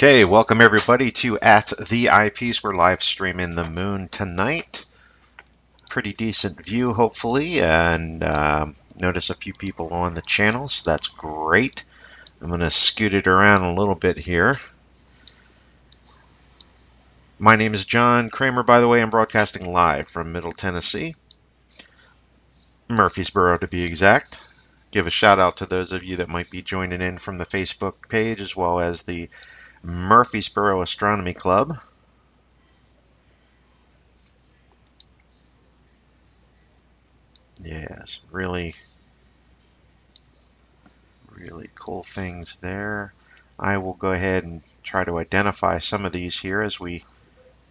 Okay, welcome everybody to At the Eyepiece. We're live streaming the moon tonight. Pretty decent view, hopefully, and notice a few people on the channel, so that's great. I'm going to scoot it around a little bit here. My name is John Kramer, by the way. I'm broadcasting live from Middle Tennessee, Murfreesboro to be exact. Give a shout out to those of you that might be joining in from the Facebook page as well as the Murfreesboro Astronomy Club. Yes, really cool things there. I will go ahead and try to identify some of these here as we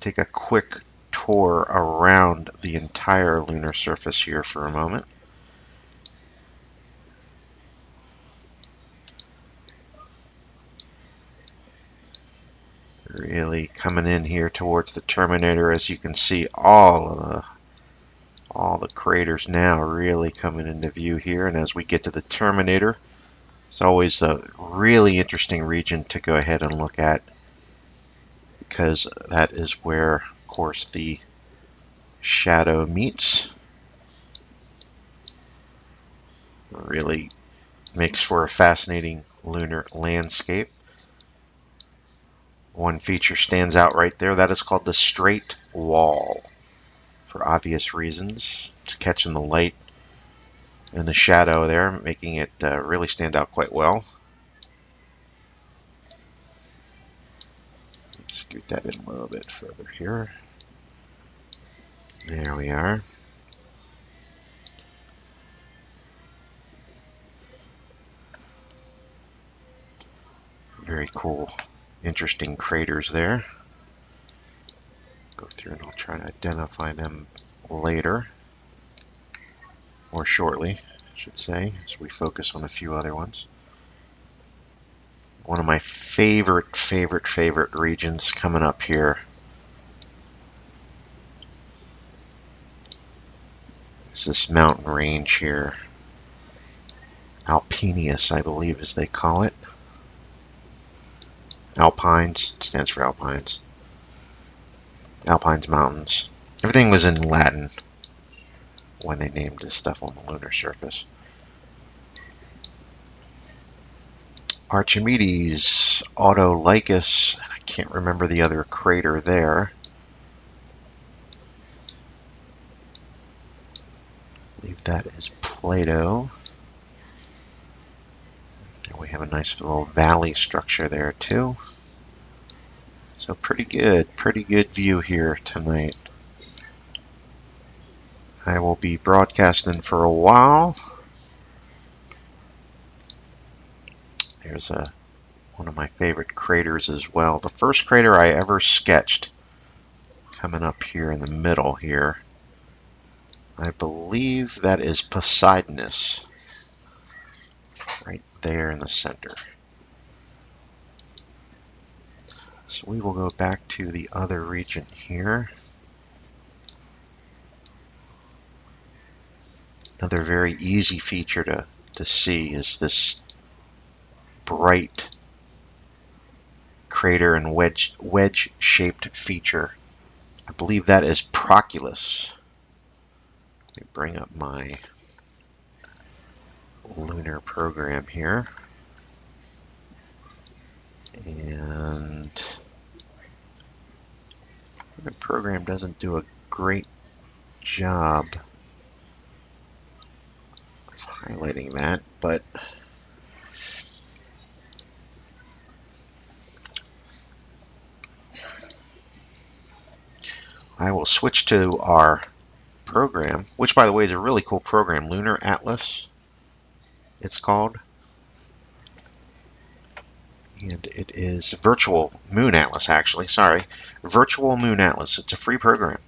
take a quick tour around the entire lunar surface here for a moment. Really coming in here towards the terminator, as you can see all the craters now really coming into view here. And as we get to the terminator, it's always a really interesting region to go ahead and look at, because that is where, of course, the shadow meets. Really makes for a fascinating lunar landscape. One feature stands out right there. That is called the straight wall, for obvious reasons. It's catching the light and the shadow there, making it really stand out quite well. Let's scoot that in a little bit further here. There we are. Very cool, interesting craters there. Go through and I'll try to identify them later, or shortly, I should say, as we focus on a few other ones. One of my favorite regions coming up here is this mountain range here. Alpinius, I believe, as they call it. Alpines, it stands for Alpines. Alpines Mountains. Everything was in Latin when they named this stuff on the lunar surface. Archimedes, Autolycus, and I can't remember the other crater there. I believe that is Plato. And we have a nice little valley structure there too. So pretty good view here tonight. I will be broadcasting for a while. There's one of my favorite craters as well. The first crater I ever sketched, coming up here in the middle here. I believe that is Poseidonus, right there in the center. So we will go back to the other region here. Another very easy feature to see is this bright crater and wedge-shaped feature. I believe that is Proculus. Let me bring up my lunar program here. And the program doesn't do a great job of highlighting that, but I will switch to our program, which by the way is a really cool program, Lunar Atlas it's called. And it is Virtual Moon Atlas, actually, sorry. Virtual Moon Atlas, it's a free program.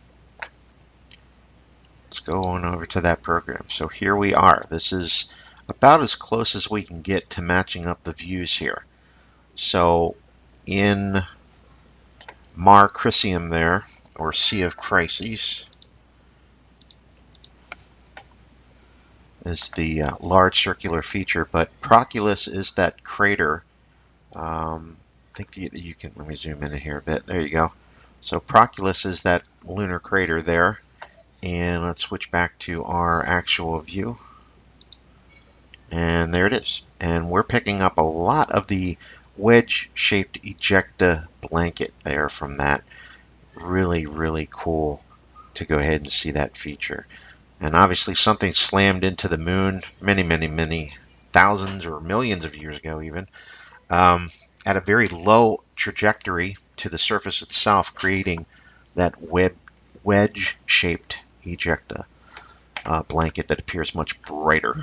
Let's go on over to that program. So here we are. This is about as close as we can get to matching up the views here. So in Mare Crisium there, or Sea of Crises, is the large circular feature, but Proculus is that crater think you can, let me zoom in here a bit. There you go. So Proculus is that lunar crater there. And let's switch back to our actual view. And there it is. And we're picking up a lot of the wedge-shaped ejecta blanket there from that. Really, really cool to go ahead and see that feature. And obviously something slammed into the moon many thousands or millions of years ago even, at a very low trajectory to the surface itself, creating that wedge-shaped ejecta blanket that appears much brighter.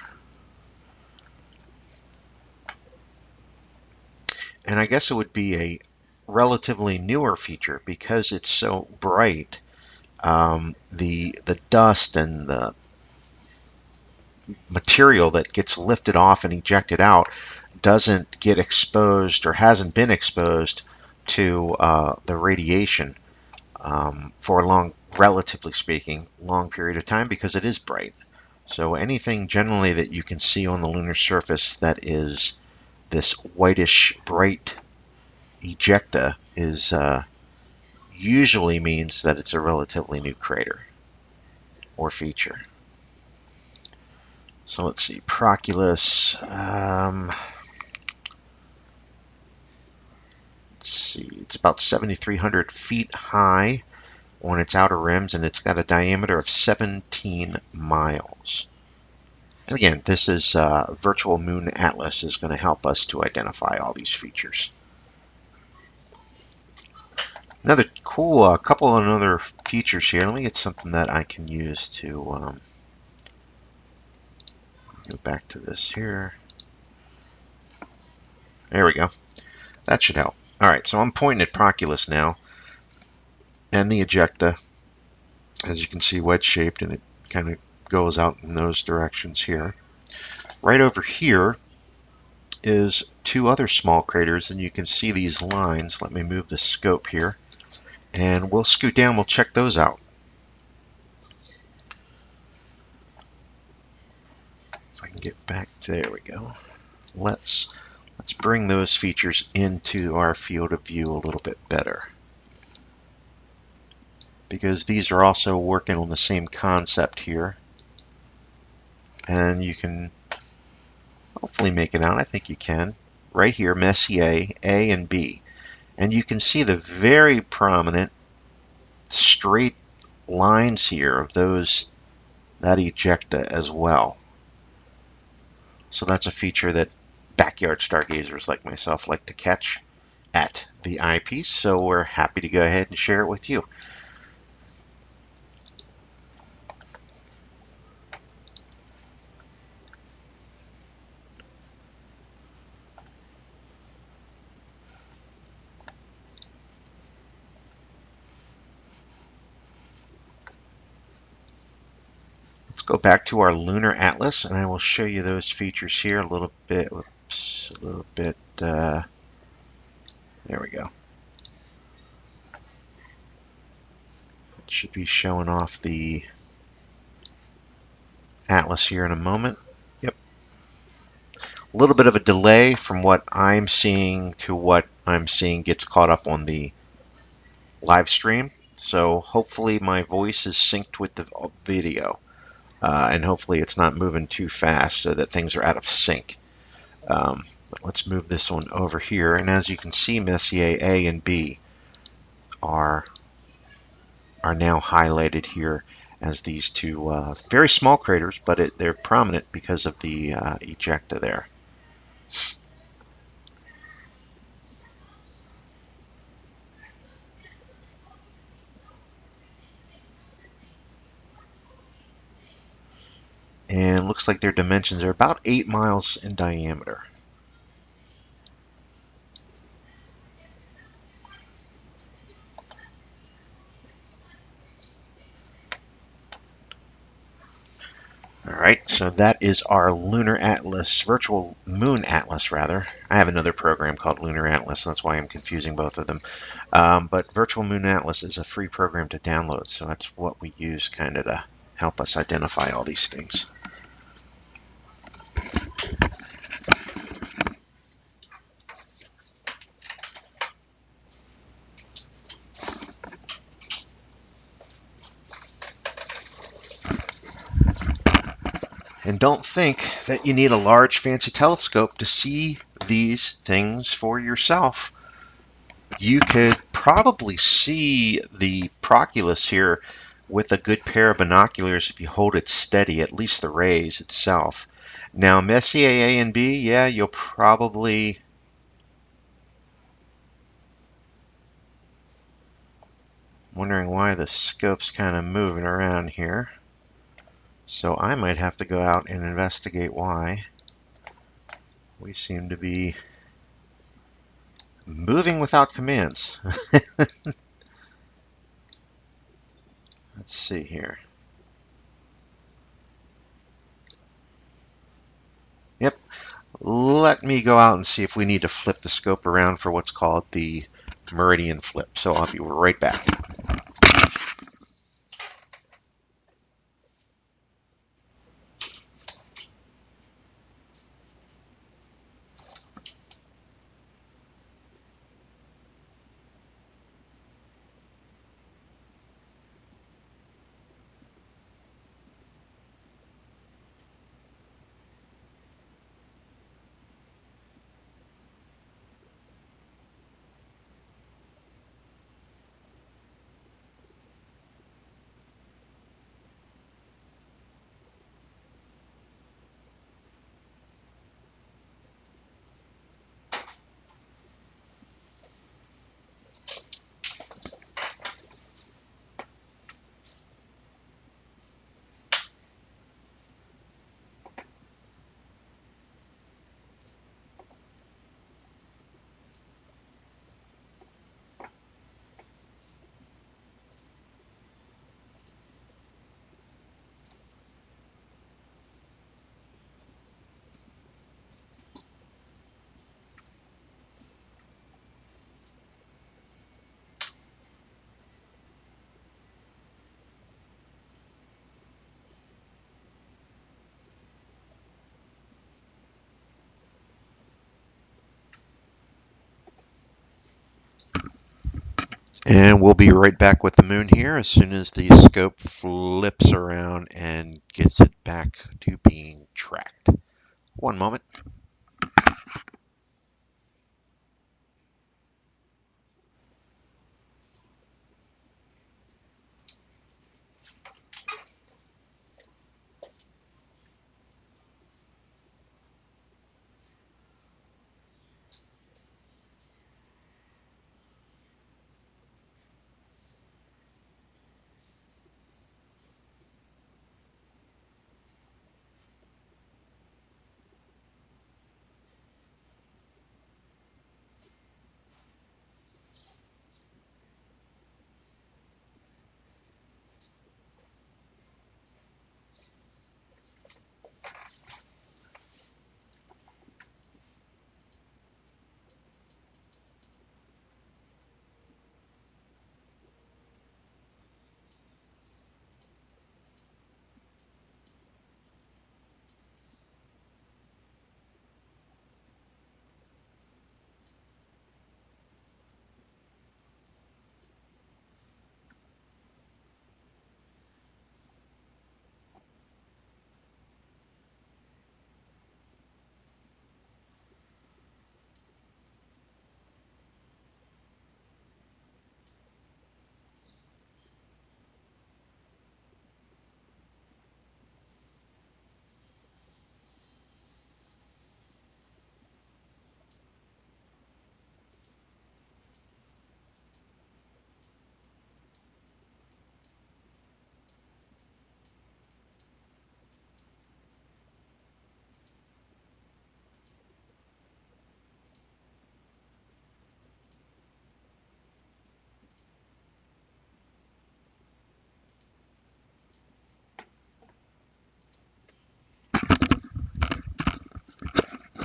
And I guess it would be a relatively newer feature because it's so bright. The dust and the material that gets lifted off and ejected out doesn't get exposed or hasn't been exposed to the radiation for a long, relatively speaking, long period of time because it is bright. So anything generally that you can see on the lunar surface that is this whitish bright ejecta is usually means that it's a relatively new crater or feature. So let's see, Proculus. Let's see, it's about 7,300 feet high on its outer rims, and it's got a diameter of 17 miles. And again, this is Virtual Moon Atlas is going to help us to identify all these features. Another cool, couple of other features here. Let me get something that I can use to go back to this here. There we go. That should help. All right, so I'm pointing at Proculus now, and the ejecta, as you can see, wedge-shaped, and it kind of goes out in those directions here. Right over here is two other small craters, and you can see these lines. Let me move the scope here, and we'll scoot down. We'll check those out. If I can get back, there we go. Let's bring those features into our field of view a little bit better, because these are also working on the same concept here, and you can hopefully make it out. I think you can. Right here, Messier A and B, and you can see the very prominent straight lines here of that ejecta as well. So that's a feature that backyard stargazers like myself like to catch at the Eyepiece, so we're happy to go ahead and share it with you. Let's go back to our lunar atlas, and I will show you those features here a little bit. Whoops, a little bit. There we go. It should be showing off the atlas here in a moment. Yep. A little bit of a delay from what I'm seeing to what I'm seeing gets caught up on the live stream. So hopefully my voice is synced with the video. And hopefully it's not moving too fast so that things are out of sync. But let's move this one over here, and as you can see, Messier A and B are now highlighted here as these two very small craters, but they're prominent because of the ejecta there. And looks like their dimensions are about 8 miles in diameter. All right, so that is our Lunar Atlas, Virtual Moon Atlas, rather. I have another program called Lunar Atlas, that's why I'm confusing both of them. But Virtual Moon Atlas is a free program to download, so that's what we use kind of to help us identify all these things. And don't think that you need a large fancy telescope to see these things for yourself. You could probably see the Proculus here with a good pair of binoculars if you hold it steady, at least the rays itself. Now Messier A and B, yeah, you'll probably wondering why the scope's kind of moving around here. So I might have to go out and investigate why. We seem to be moving without commands. Let's see here. Yep. Let me go out and see if we need to flip the scope around for what's called the meridian flip. So I'll be right back. And we'll be right back with the moon here as soon as the scope flips around and gets it back to being tracked. One moment.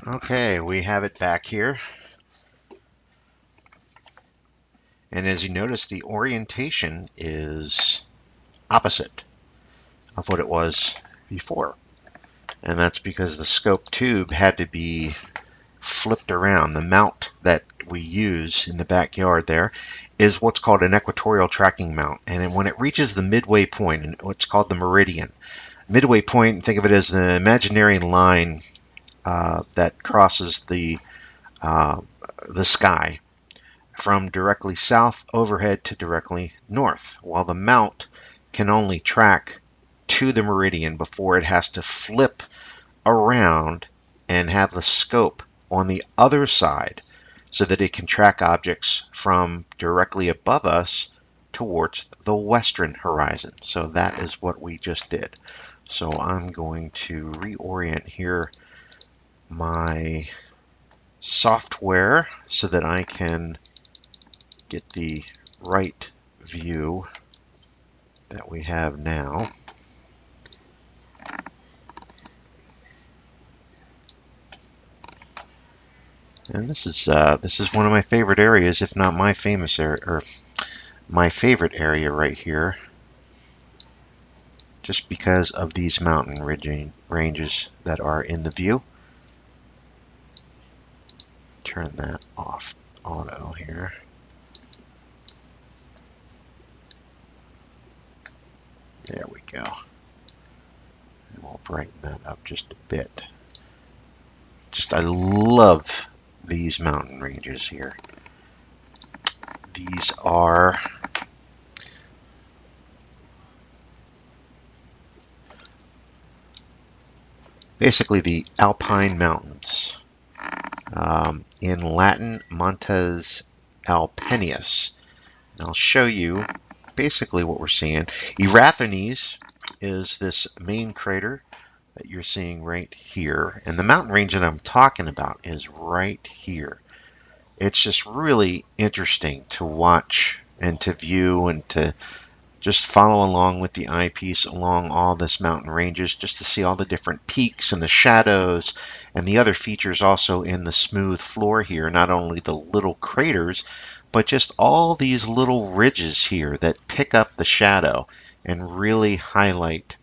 Okay, we have it back here. And as you notice, the orientation is opposite of what it was before. And that's because the scope tube had to be flipped around. The mount that we use in the backyard there is what's called an equatorial tracking mount. And when it reaches the midway point, and what's called the meridian, midway point, think of it as an imaginary line that crosses uh, the sky from directly south overhead to directly north, while the mount can only track to the meridian before it has to flip around and have the scope on the other side so that it can track objects from directly above us towards the western horizon. So that is what we just did. So I'm going to reorient here my software so that I can get the right view that we have now. And this is one of my favorite areas, if not my famous area, or my favorite area right here, just because of these mountain ranges that are in the view. Turn that off auto here. There we go. And we'll brighten that up just a bit. I love these mountain ranges here. These are basically the Alpine Mountains. In Latin, Montes Alpinius. And I'll show you basically what we're seeing. Eratosthenes is this main crater that you're seeing right here. And the mountain range that I'm talking about is right here. It's just really interesting to watch and to view and to just follow along with the eyepiece along all this mountain ranges just to see all the different peaks and the shadows and the other features also in the smooth floor here, not only the little craters, but just all these little ridges here that pick up the shadow and really highlight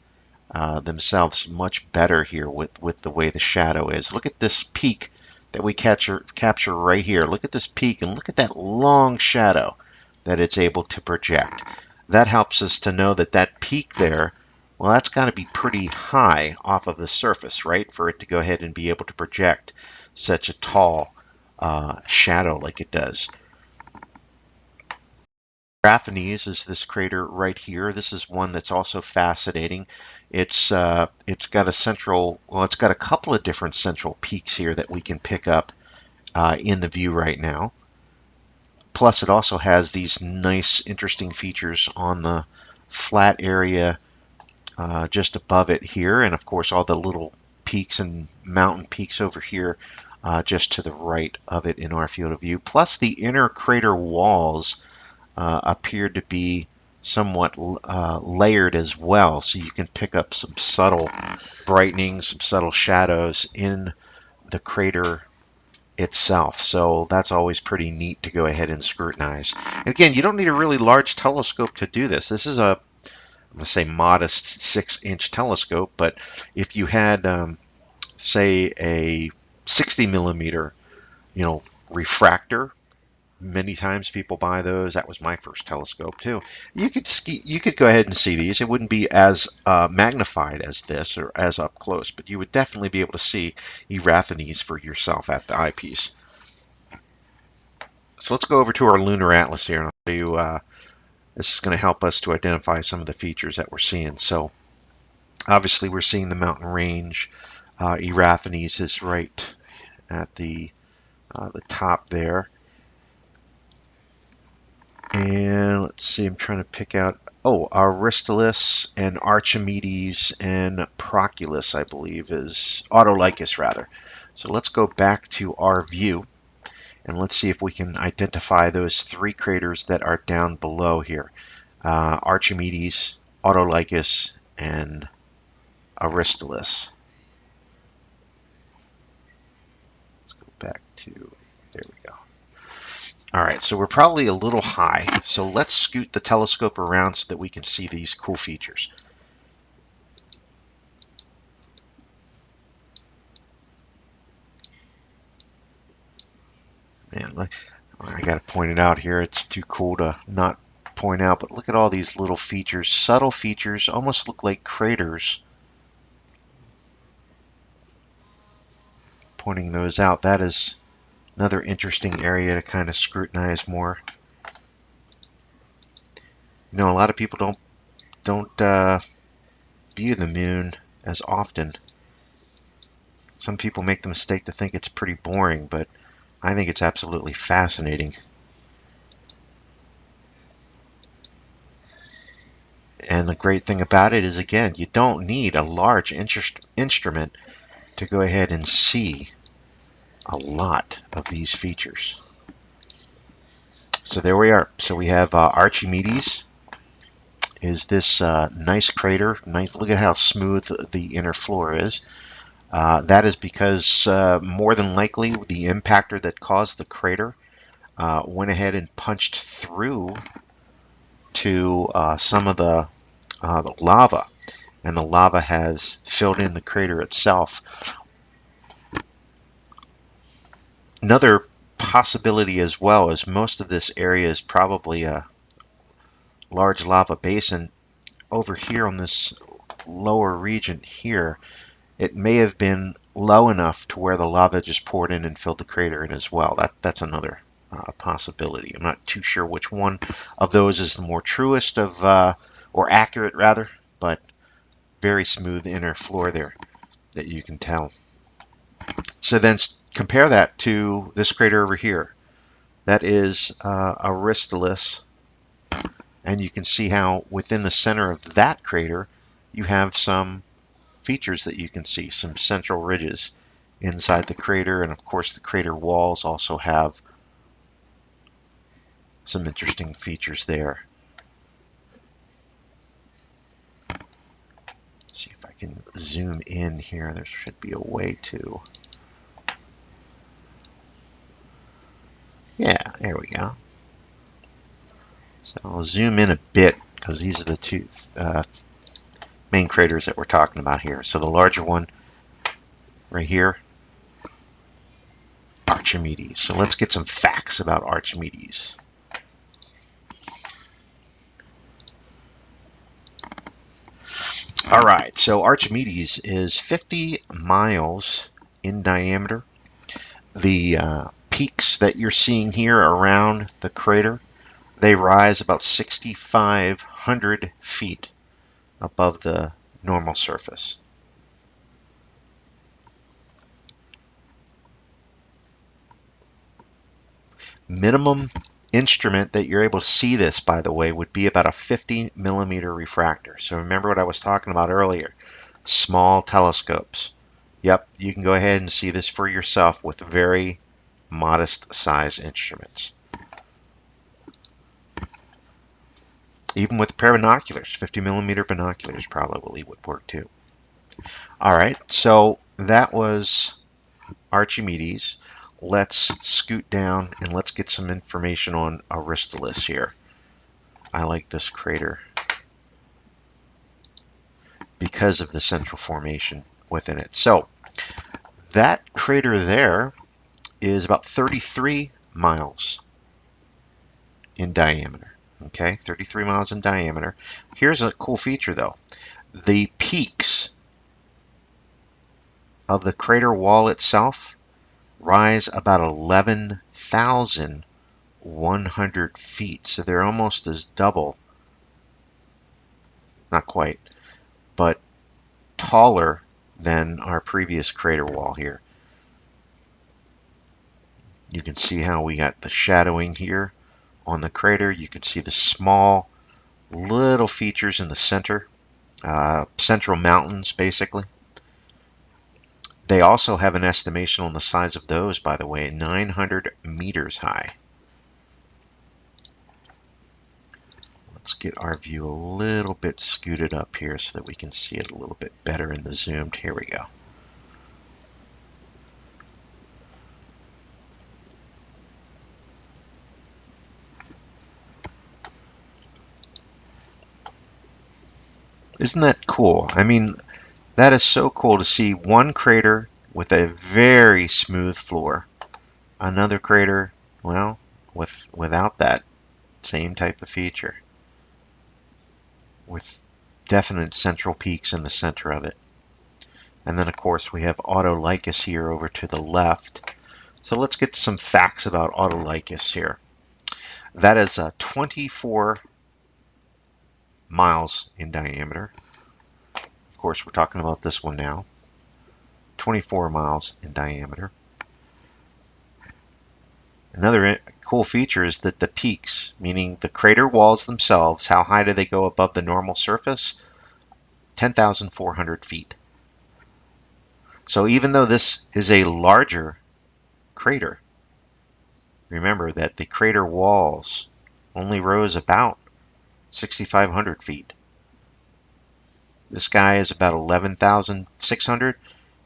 themselves much better here with the way the shadow is. Look at this peak that we capture right here. Look at this peak and look at that long shadow that it's able to project. That helps us to know that that peak there, well, that's got to be pretty high off of the surface, right, for it to go ahead and be able to project such a tall shadow like it does. Eratosthenes is this crater right here. This is one that's also fascinating. It's got a central, well, it's got a couple of different central peaks here that we can pick up in the view right now. Plus, it also has these nice, interesting features on the flat area just above it here, and of course, all the little peaks and mountain peaks over here just to the right of it in our field of view. Plus, the inner crater walls appear to be somewhat layered as well, so you can pick up some subtle brightening, some subtle shadows in the crater itself. So that's always pretty neat to go ahead and scrutinize. And again, you don't need a really large telescope to do this. This is a, I'm going to say, modest 6-inch telescope, but if you had, say, a 60 millimeter, refractor. Many times people buy those. That was my first telescope too. You could go ahead and see these. It wouldn't be as magnified as this or as up close, but you would definitely be able to see Eratosthenes for yourself at the eyepiece. So let's go over to our lunar atlas here, and I'll show you. This is going to help us to identify some of the features that we're seeing. So obviously we're seeing the mountain range. Eratosthenes is right at the top there. And let's see, I'm trying to pick out, Auristolus and Archimedes and Proculus, I believe, is Autolycus, rather. So let's go back to our view, and let's see if we can identify those three craters that are down below here. Archimedes, Autolycus, and Auristolus. Let's go back to, there we go. All right, so we're probably a little high, so let's scoot the telescope around so that we can see these cool features. Man, I got to point it out here. It's too cool to not point out, but look at all these little features, subtle features, almost look like craters pointing those out. That is another interesting area to kind of scrutinize more. You know, a lot of people don't view the moon as often. Some people make the mistake to think it's pretty boring, but I think it's absolutely fascinating. And the great thing about it is, again, you don't need a large instrument to go ahead and see a lot of these features. So there we are. So we have Archimedes is this nice crater. Nice, look at how smooth the inner floor is. That is because more than likely the impactor that caused the crater went ahead and punched through to some of the lava, and the lava has filled in the crater itself. Another possibility as well is most of this area is probably a large lava basin. Over here on this lower region here, it may have been low enough to where the lava just poured in and filled the crater in as well. That's another possibility. I'm not too sure which one of those is the more truest of, or accurate rather, but very smooth inner floor there that you can tell. So then compare that to this crater over here. That is Aristoteles, and you can see how within the center of that crater you have some features that you can see, some central ridges inside the crater, and of course the crater walls also have some interesting features there. See if I can zoom in here. There should be a way to. Yeah, there we go. So I'll zoom in a bit because these are the two main craters that we're talking about here. So the larger one right here, Archimedes. So let's get some facts about Archimedes. All right, so Archimedes is 50 miles in diameter. The peaks that you're seeing here around the crater, they rise about 6,500 feet above the normal surface. Minimum instrument that you're able to see this, by the way, would be about a 50 millimeter refractor. So remember what I was talking about earlier, small telescopes. Yep, you can go ahead and see this for yourself with very modest size instruments. Even with a pair of binoculars, 50 millimeter binoculars probably would work too. All right, so that was Archimedes. Let's scoot down and let's get some information on Aristoteles here. I like this crater because of the central formation within it. So that crater there is about 33 miles in diameter. Okay, 33 miles in diameter. Here's a cool feature though. The peaks of the crater wall itself rise about 11,100 feet. So they're almost as double, not quite, but taller than our previous crater wall here. You can see how we got the shadowing here on the crater. You can see the small little features in the center, central mountains basically. They also have an estimation on the size of those, by the way, 900 meters high. Let's get our view a little bit scooted up here so that we can see it a little bit better in the zoomed. Here we go. Isn't that cool? I mean, that is so cool to see one crater with a very smooth floor. Another crater, well, without that same type of feature, with definite central peaks in the center of it. And then, of course, we have Autolycus here over to the left. So let's get some facts about Autolycus here. That is 24 miles in diameter. Of course, we're talking about this one now. 24 miles in diameter. Another cool feature is that the peaks, meaning the crater walls themselves, how high do they go above the normal surface? 10,400 feet. So even though this is a larger crater, remember that the crater walls only rose about 6,500 feet. This guy is about 11,600,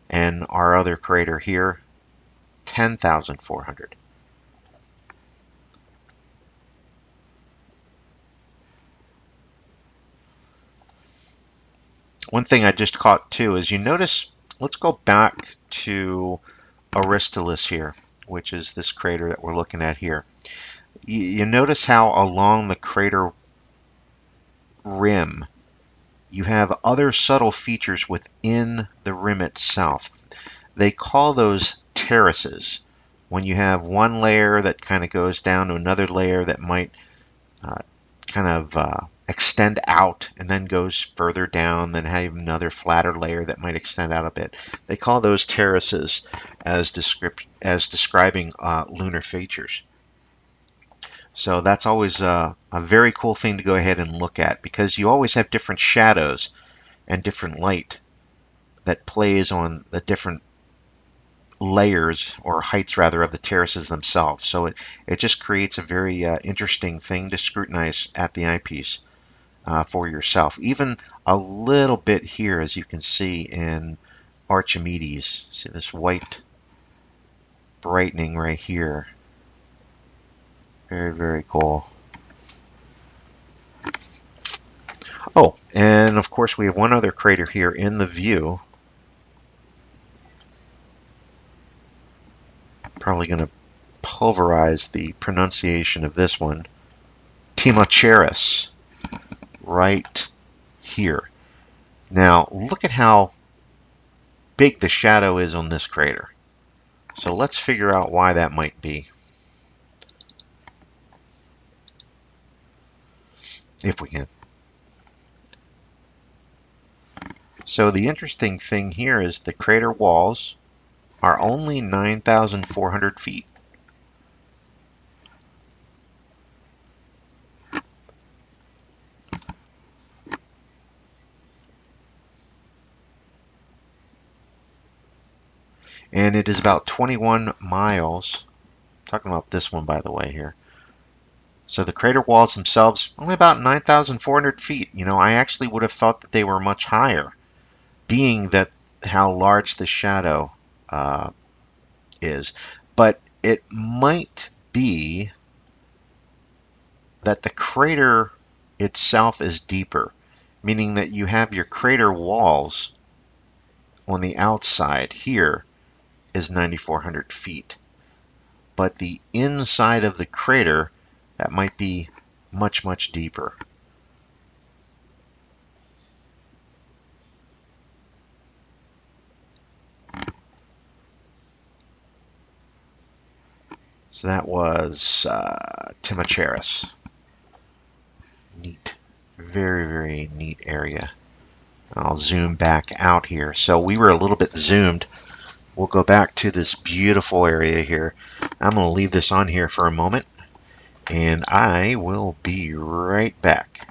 and our other crater here, 10,400. One thing I just caught too is you notice, let's go back to Aristoteles here, which is this crater that we're looking at here. You notice how along the crater rim you have other subtle features within the rim itself. They call those terraces. When you have one layer that kind of goes down to another layer that might extend out and then goes further down, then have another flatter layer that might extend out a bit. They call those terraces as describing lunar features. So that's always a very cool thing to go ahead and look at, because you always have different shadows and different light that plays on the different layers or heights rather of the terraces themselves. So it just creates a very interesting thing to scrutinize at the eyepiece for yourself. Even a little bit here, as you can see in Archimedes. See this white brightening right here. Very, very cool. Oh, and of course we have one other crater here in the view. Probably going to pulverize the pronunciation of this one. Timocharis, right here. Now look at how big the shadow is on this crater. So let's figure out why that might be, if we can. So the interesting thing here is the crater walls are only 9,400 feet. And it is about 21 miles. I'm talking about this one, by the way, here. So the crater walls themselves, only about 9,400 feet. You know, I actually would have thought that they were much higher, being that how large the shadow is. But it might be that the crater itself is deeper, meaning that you have your crater walls on the outside here is 9,400 feet. But the inside of the crater, that might be much, much deeper. So that was Timocharis. Neat. Very, very neat area. I'll zoom back out here. So we were a little bit zoomed. We'll go back to this beautiful area here. I'm going to leave this on here for a moment, and I will be right back.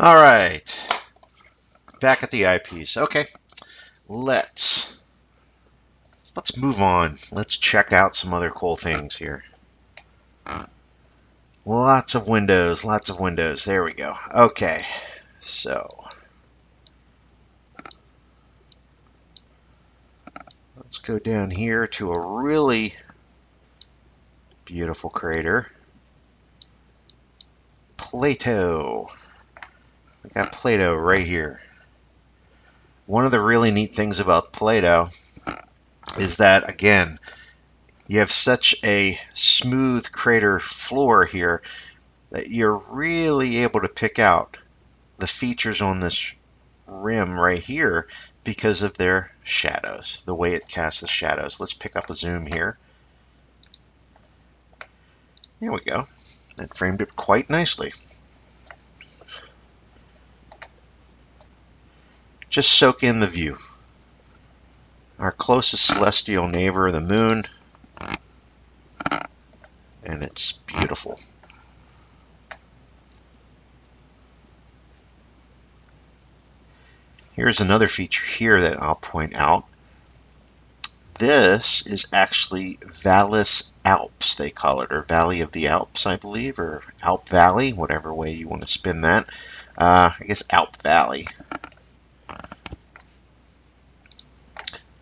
All right, back at the eyepiece. Okay, let's move on. Let's check out some other cool things here. Lots of windows, lots of windows. There we go. Okay, so let's go down here to a really beautiful crater. Plato. We got Plato right here. One of the really neat things about Plato is that, again, you have such a smooth crater floor here that you're really able to pick out the features on this rim right here because of their shadows, the way it casts the shadows. Let's pick up a zoom here. Here we go. That framed it quite nicely. Just soak in the view. Our closest celestial neighbor, the moon, and it's beautiful. Here's another feature here that I'll point out. This is actually Vallis Alps, they call it, or Valley of the Alps, I believe, or Alp Valley, whatever way you want to spin that. I guess Alp Valley.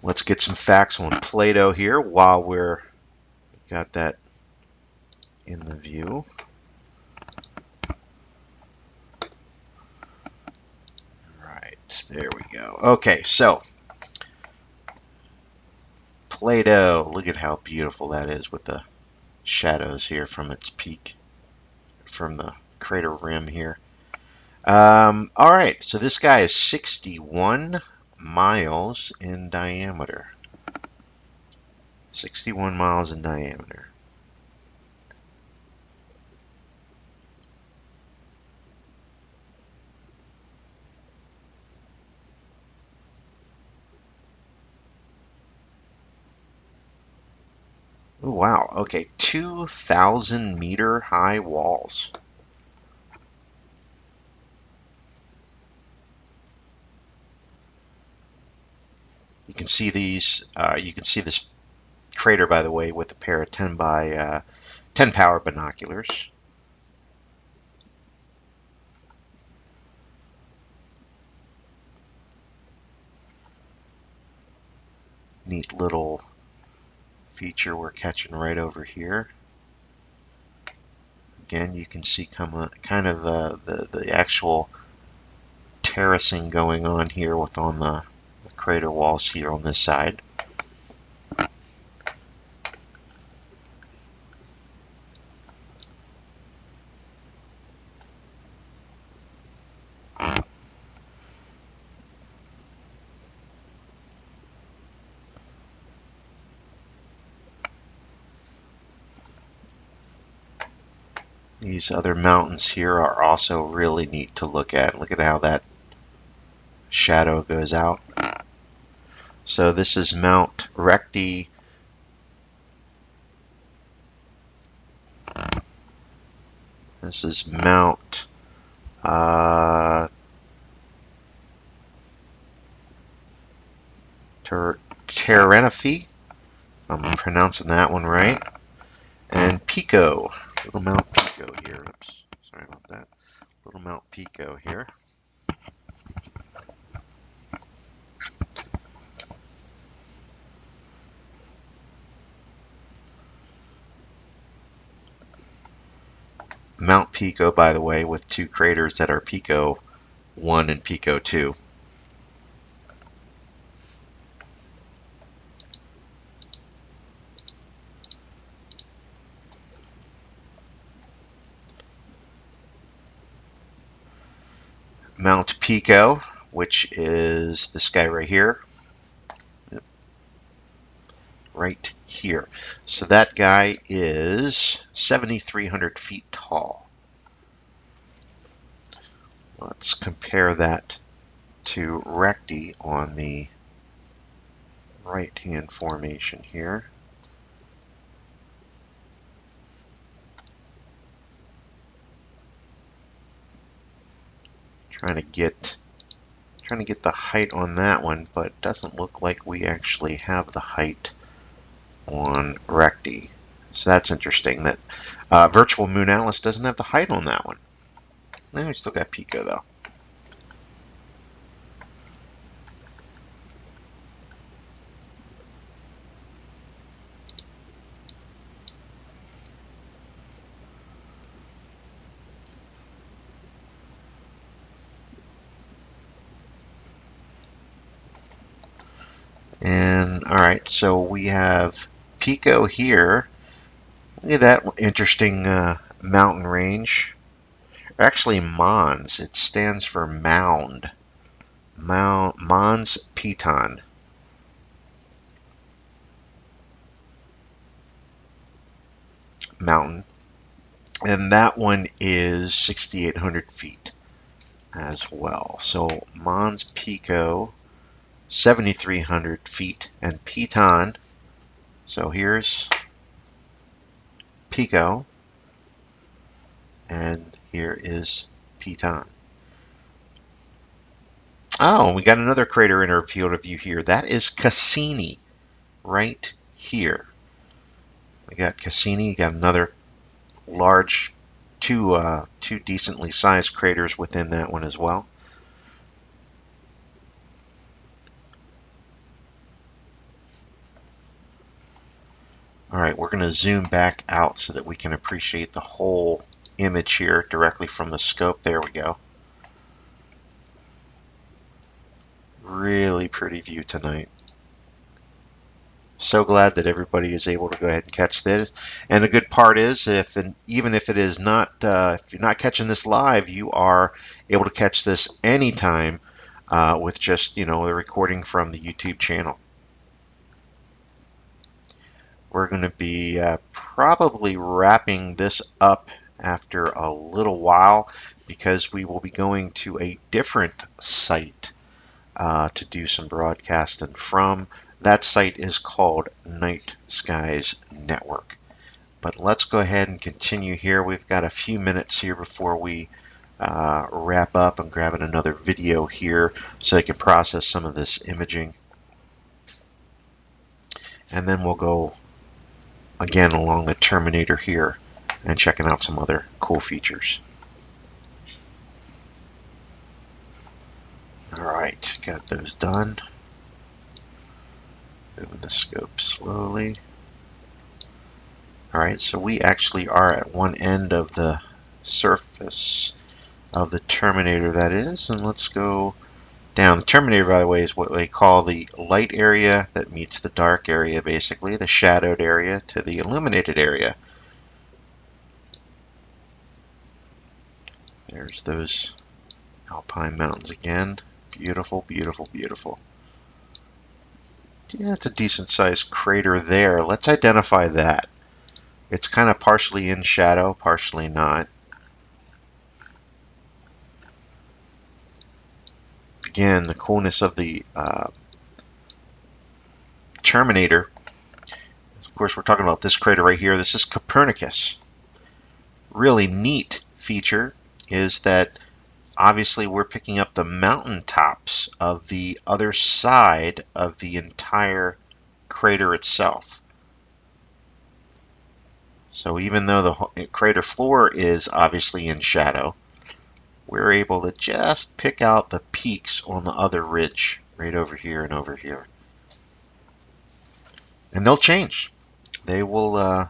Let's get some facts on Plato here while we're got that in the view. Right, there we go. Okay, so Plato, look at how beautiful that is with the shadows here from its peak, from the crater rim here. All right, so this guy is 61 miles in diameter. 61 miles in diameter. Oh, wow, okay, 2,000 meter high walls. You can see these, you can see this crater, by the way, with a pair of 10 by 10 power binoculars. Neat little feature we're catching right over here. Again, you can see kind of the actual terracing going on here with on the crater walls here on this side. These other mountains here are also really neat to look at. Look at how that shadow goes out. So this is Mount Recti. This is Mount Terenaffe, if I'm pronouncing that one right, and Pico, Little Mount Pico here. Oops, sorry about that. Little Mount Pico here. Mount Pico, by the way, with two craters that are Pico 1 and Pico 2. Mount Pico, which is this guy right here. Yep. Right here. So that guy is 7,300 feet tall. Let's compare that to Recti on the right-hand formation here. Trying to get the height on that one, but it doesn't look like we actually have the height on Recti. So that's interesting that Virtual Moon Atlas doesn't have the height on that one. Now we still got Pico though. And alright, so we have Pico here. Look at that interesting mountain range. Actually, Mons. It stands for mound. Mons Piton. Mountain. And that one is 6,800 feet as well. So Mons Pico, 7,300 feet. And Piton, so here's Pico. And here is Piton. Oh, we got another crater in our field of view here. That is Cassini right here. We got Cassini, got another large, two decently sized craters within that one as well. All right, we're going to zoom back out so that we can appreciate the whole image here directly from the scope. There we go. Really pretty view tonight. So glad that everybody is able to go ahead and catch this. And the good part is, even if it is not, if you're not catching this live, you are able to catch this anytime with just the recording from the YouTube channel. We're going to be probably wrapping this up after a little while because we will be going to a different site to do some broadcasting from. That site is called Night Skies Network. But let's go ahead and continue here. We've got a few minutes here before we wrap up. I'm grabbing another video here so I can process some of this imaging. And then we'll go again along the Terminator here and checking out some other cool features. Alright, got those done. Moving the scope slowly. Alright, so we actually are at one end of the surface of the Terminator, that is, and let's go down. The Terminator, by the way, is what they call the light area that meets the dark area, basically, the shadowed area to the illuminated area. There's those Alpine mountains again. Beautiful, beautiful, beautiful. Yeah, it's a decent sized crater there. Let's identify that. It's kind of partially in shadow, partially not. Again, the coolness of the Terminator. Of course, we're talking about this crater right here. This is Copernicus. Really neat feature is that obviously we're picking up the mountaintops of the other side of the entire crater itself. So even though the crater floor is obviously in shadow, we're able to just pick out the peaks on the other ridge right over here and over here. And they'll change. They will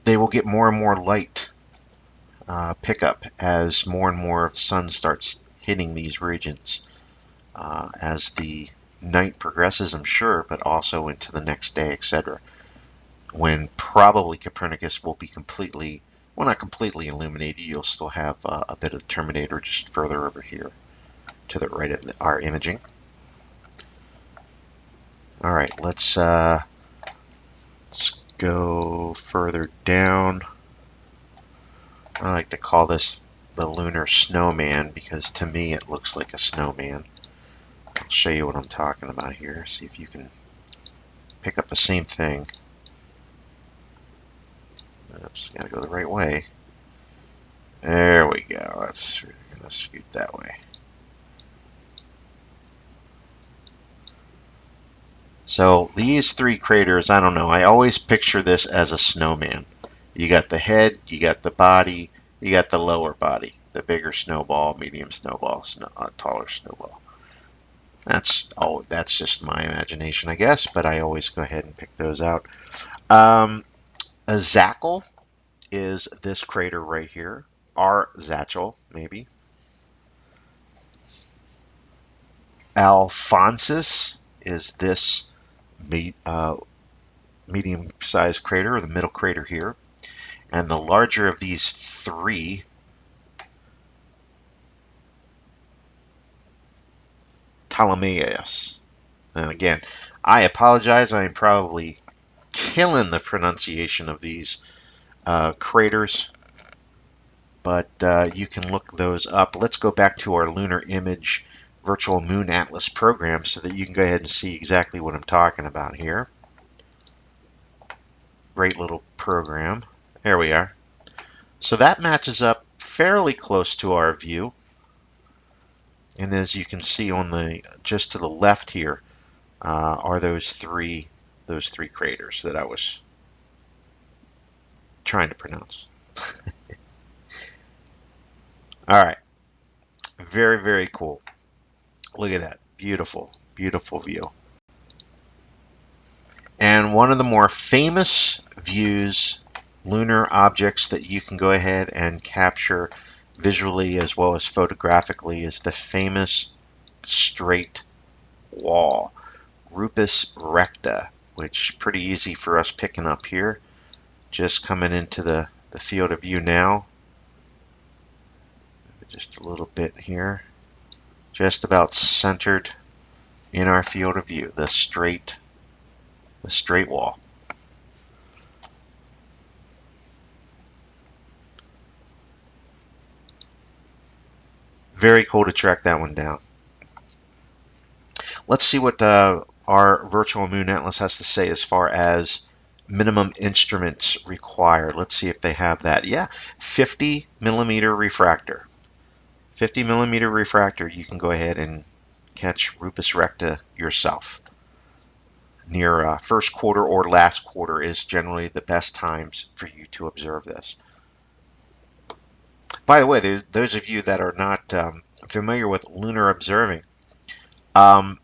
get more and more light pickup as more and more of the sun starts hitting these regions as the night progresses, I'm sure, but also into the next day, etc. When probably Copernicus will be completely, well, not completely illuminated. You'll still have a bit of the Terminator just further over here to the right of our imaging. All right, let's go further down. I like to call this the lunar snowman because to me it looks like a snowman. I'll show you what I'm talking about here. See if you can pick up the same thing. Oops, gotta go the right way. There we go. Let's gonna scoot that way. So these three craters, I don't know. I always picture this as a snowman. You got the head, you got the body, you got the lower body. The bigger snowball, medium snowball, taller snowball. That's just my imagination, I guess. But I always go ahead and pick those out. A Zackle is this crater right here. Or Zatchel, maybe. Alphonsus is this medium-sized crater, or the middle crater here. And the larger of these three, Ptolemaeus. And again, I apologize. I'm probably killing the pronunciation of these craters, but you can look those up. Let's go back to our Lunar Image Virtual Moon Atlas program so that you can go ahead and see exactly what I'm talking about here. Great little program. There we are. So that matches up fairly close to our view. And as you can see on the just to the left here are those three craters that I was trying to pronounce. All right, very, very cool. Look at that, beautiful, beautiful view. And one of the more famous views, lunar objects that you can go ahead and capture visually as well as photographically is the famous straight wall, Rupes recta, which is pretty easy for us picking up here. Just coming into the field of view now. Just a little bit here. Just about centered in our field of view, the straight wall. Very cool to track that one down. Let's see what our Virtual Moon Atlas has to say as far as minimum instruments required. Let's see if they have that. Yeah, 50 millimeter refractor. 50 millimeter refractor, you can go ahead and catch Rupes recta yourself. Near first quarter or last quarter is generally the best times for you to observe this. By the way, those of you that are not familiar with lunar observing, some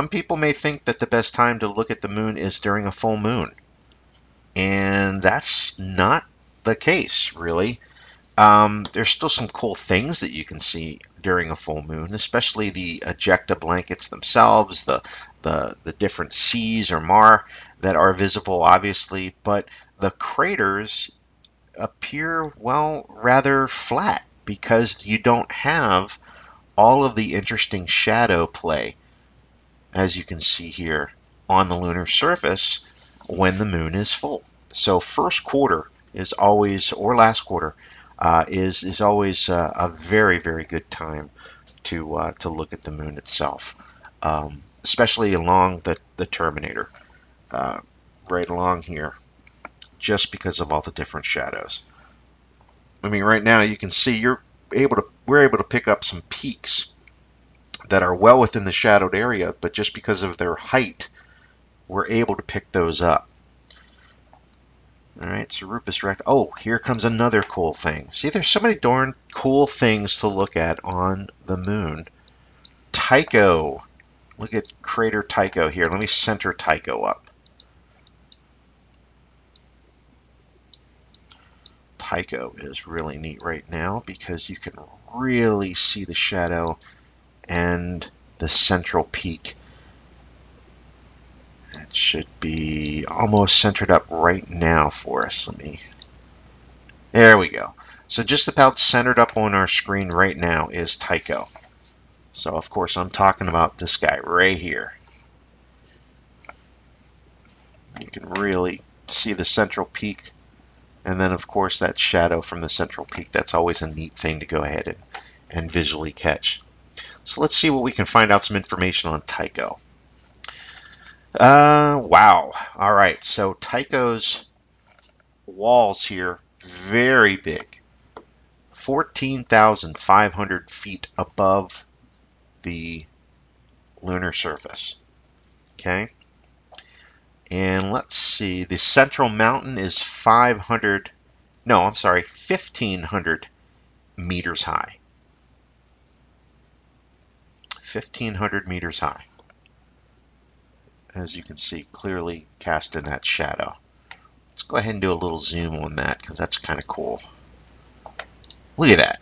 people may think that the best time to look at the moon is during a full moon. And that's not the case, really. There's still some cool things that you can see during a full moon, especially the ejecta blankets themselves, the different seas or mar that are visible, obviously, but the craters appear, well, rather flat because you don't have all of the interesting shadow play, as you can see here on the lunar surface when the moon is full. So first quarter is always, or last quarter, is always a very, very good time to look at the moon itself, especially along the terminator, right along here, just because of all the different shadows. I mean, right now you can see we're able to pick up some peaks that are well within the shadowed area, but just because of their height, we're able to pick those up. All right, so Rupes recta. Oh, here comes another cool thing. See, there's so many darn cool things to look at on the moon. Tycho. Look at crater Tycho here. Let me center Tycho up. Tycho is really neat right now because you can really see the shadow and the central peak. It should be almost centered up right now for us. There we go. So just about centered up on our screen right now is Tycho. So of course I'm talking about this guy right here. You can really see the central peak, and then of course that shadow from the central peak. That's always a neat thing to go ahead and visually catch. So let's see what we can find out some information on Tycho. Wow. All right. So Tycho's walls here, very big. 14,500 feet above the lunar surface. Okay, and let's see, the central mountain is 1,500 meters high. 1,500 meters high, as you can see clearly cast in that shadow. Let's go ahead and do a little zoom on that because that's kind of cool. Look at that.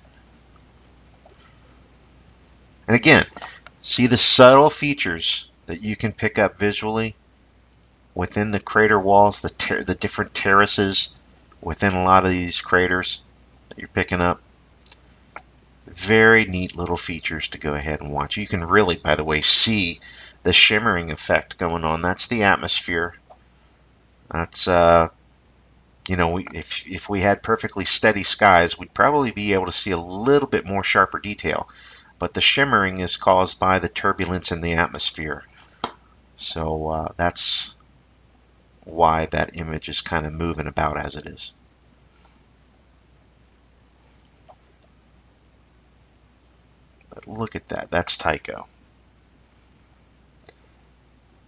And again, see the subtle features that you can pick up visually within the crater walls, the different terraces within a lot of these craters that you're picking up. Very neat little features to go ahead and watch. You can really, by the way, see the shimmering effect going on. That's the atmosphere. That's if we had perfectly steady skies, we'd probably be able to see a little bit more sharper detail. But the shimmering is caused by the turbulence in the atmosphere. So that's why that image is kind of moving about as it is. But look at that. That's Tycho.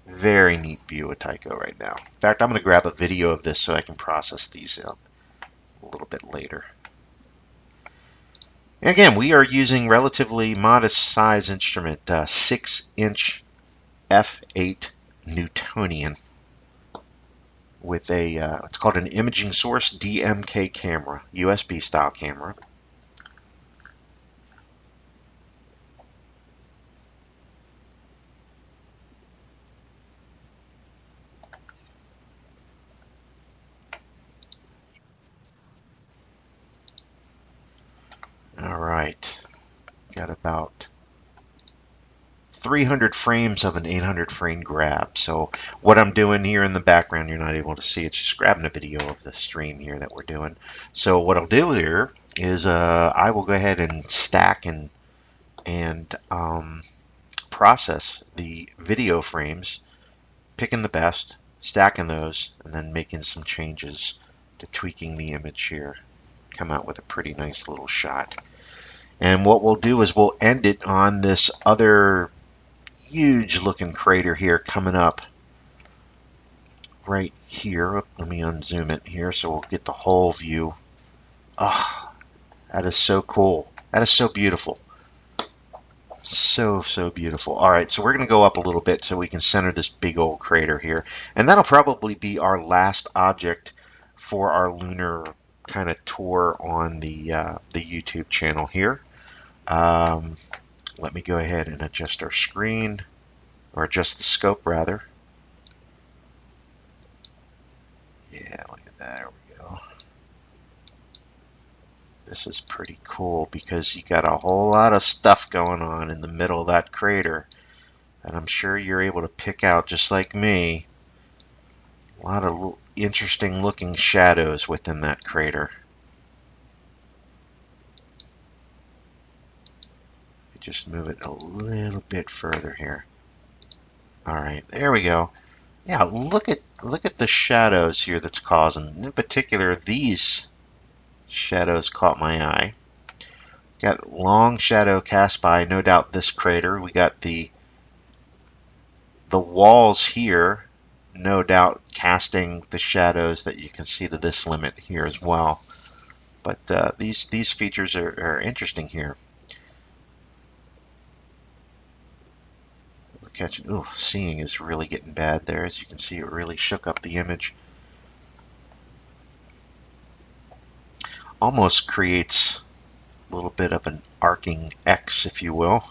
Very neat view of Tycho right now. In fact, I'm going to grab a video of this so I can process these a little bit later. And again, we are using relatively modest size instrument, 6-inch f8 Newtonian with a, it's called an imaging source DMK camera, USB style camera. All right, got about 300 frames of an 800 frame grab. So what I'm doing here in the background, you're not able to see, it's just grabbing a video of the stream here that we're doing. So what I'll do here is I will go ahead and stack and process the video frames, picking the best, stacking those, and then making some changes to tweaking the image here. Come out with a pretty nice little shot. And what we'll do is we'll end it on this other huge looking crater here coming up right here. Let me unzoom it here so we'll get the whole view. Oh, that is so cool. That is so beautiful. So beautiful. All right, so we're going to go up a little bit so we can center this big old crater here. And that'll probably be our last object for our lunar kind of tour on the YouTube channel here. Let me go ahead and adjust our screen, or adjust the scope rather. Yeah, look at that. There we go. This is pretty cool because you got a whole lot of stuff going on in the middle of that crater. And I'm sure you're able to pick out, just like me, a lot of interesting looking shadows within that crater. Just move it a little bit further here. All right, there we go. Yeah, look at the shadows here that's causing. In particular, these shadows caught my eye. Got long shadow cast by, no doubt, this crater. We got the walls here, no doubt, casting the shadows that you can see to this limit here as well. But these features are interesting here. Catching, ooh, seeing is really getting bad there. As you can see, it really shook up the image. Almost creates a little bit of an arcing X, if you will.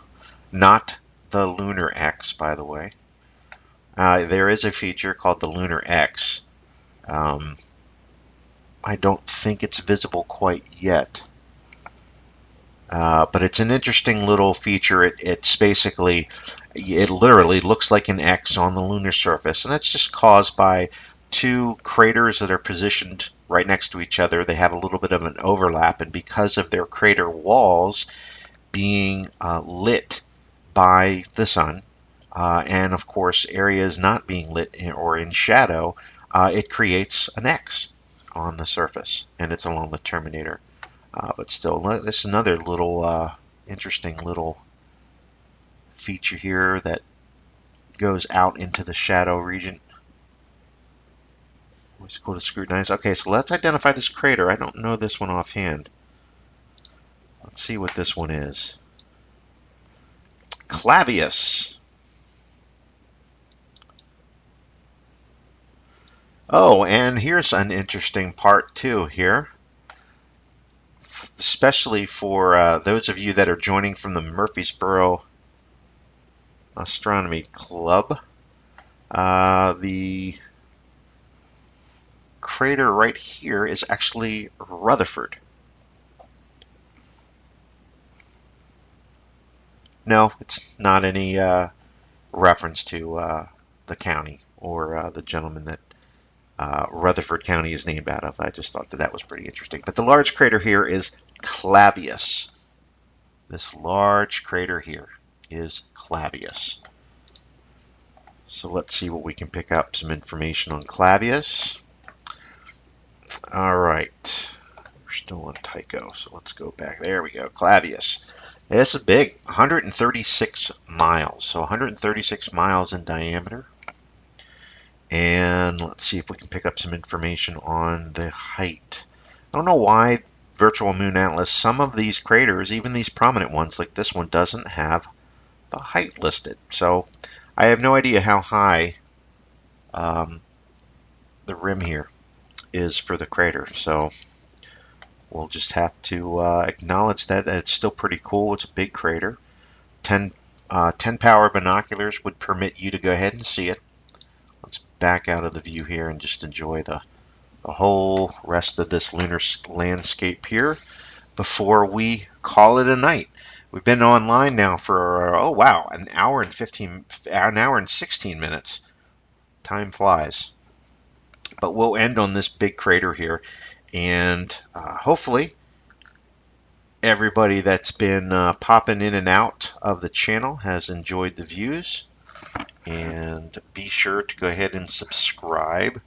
Not the lunar X, by the way. There is a feature called the lunar X. I don't think it's visible quite yet. But it's an interesting little feature. It's basically, it literally looks like an X on the lunar surface, and it's just caused by two craters that are positioned right next to each other. They have a little bit of an overlap, and because of their crater walls being lit by the sun, and of course areas not being lit or in shadow, it creates an X on the surface, and it's along the terminator. But still, this is another little interesting little feature here that goes out into the shadow region. Always cool to scrutinize. Okay, so let's identify this crater. I don't know this one offhand. Let's see what this one is. Clavius. Oh, and here's an interesting part too here, especially for those of you that are joining from the Murfreesboro Astronomy Club. The crater right here is actually Rutherford. No, it's not any reference to the county or the gentleman that Rutherford County is named out of. I just thought that was pretty interesting. But the large crater here is Clavius. This large crater here is Clavius. So let's see what we can pick up some information on Clavius. All right. We're still on Tycho, so let's go back. There we go. Clavius. This is big, 136 miles. So 136 miles in diameter. And let's see if we can pick up some information on the height. I don't know why Virtual Moon Atlas, some of these craters, even these prominent ones like this one, doesn't have the height listed. So I have no idea how high the rim here is for the crater. So we'll just have to acknowledge that it's still pretty cool. It's a big crater. 10 power binoculars would permit you to go ahead and see it. Let's back out of the view here and just enjoy the whole rest of this lunar landscape here before we call it a night. We've been online now for, oh wow, an hour and 16 minutes. Time flies. But we'll end on this big crater here, and hopefully everybody that's been popping in and out of the channel has enjoyed the views. And be sure to go ahead and subscribe.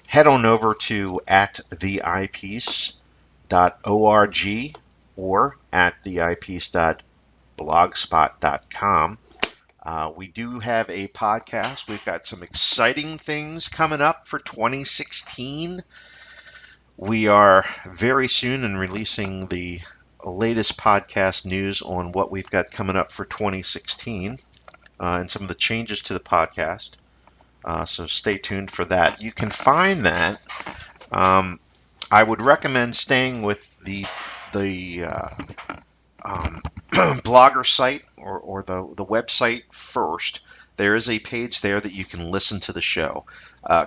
Head on over to @theeyepiece.org or @theeyepiece.blogspot.com. We do have a podcast. We've got some exciting things coming up for 2016. We are very soon in releasing the latest podcast news on what we've got coming up for 2016. And some of the changes to the podcast. So stay tuned for that. You can find that. I would recommend staying with the blogger site or the website first. There is a page there that you can listen to the show.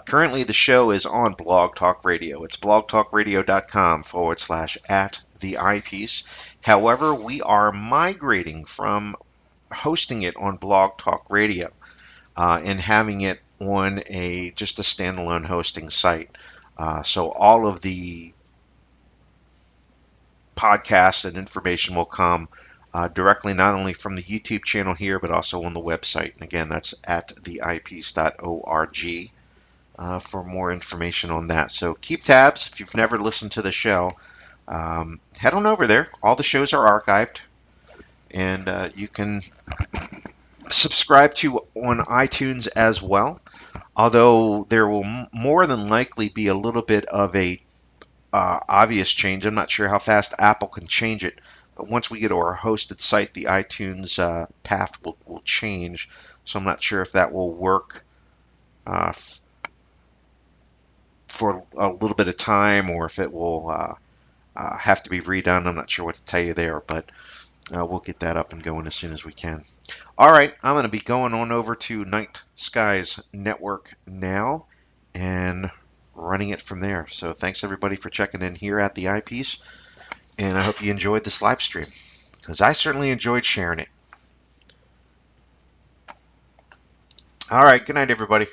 Currently, the show is on Blog Talk Radio. It's blogtalkradio.com/@theeyepiece. However, we are migrating from hosting it on Blog Talk Radio and having it on just a standalone hosting site. So all of the podcasts and information will come directly not only from the YouTube channel here, but also on the website. And again, that's @theeyepiece.org for more information on that. So keep tabs. If you've never listened to the show, head on over there. All the shows are archived. And you can subscribe to on iTunes as well, although there will more than likely be a little bit of a obvious change. I'm not sure how fast Apple can change it, but once we get to our hosted site, the iTunes path will change. So I'm not sure if that will work for a little bit of time or if it will have to be redone. I'm not sure what to tell you there, but we'll get that up and going as soon as we can. All right, I'm going to be going on over to Night Skies Network now and running it from there. So thanks everybody for checking in here at the Eyepiece, and I hope you enjoyed this live stream, because I certainly enjoyed sharing it. All right, good night everybody.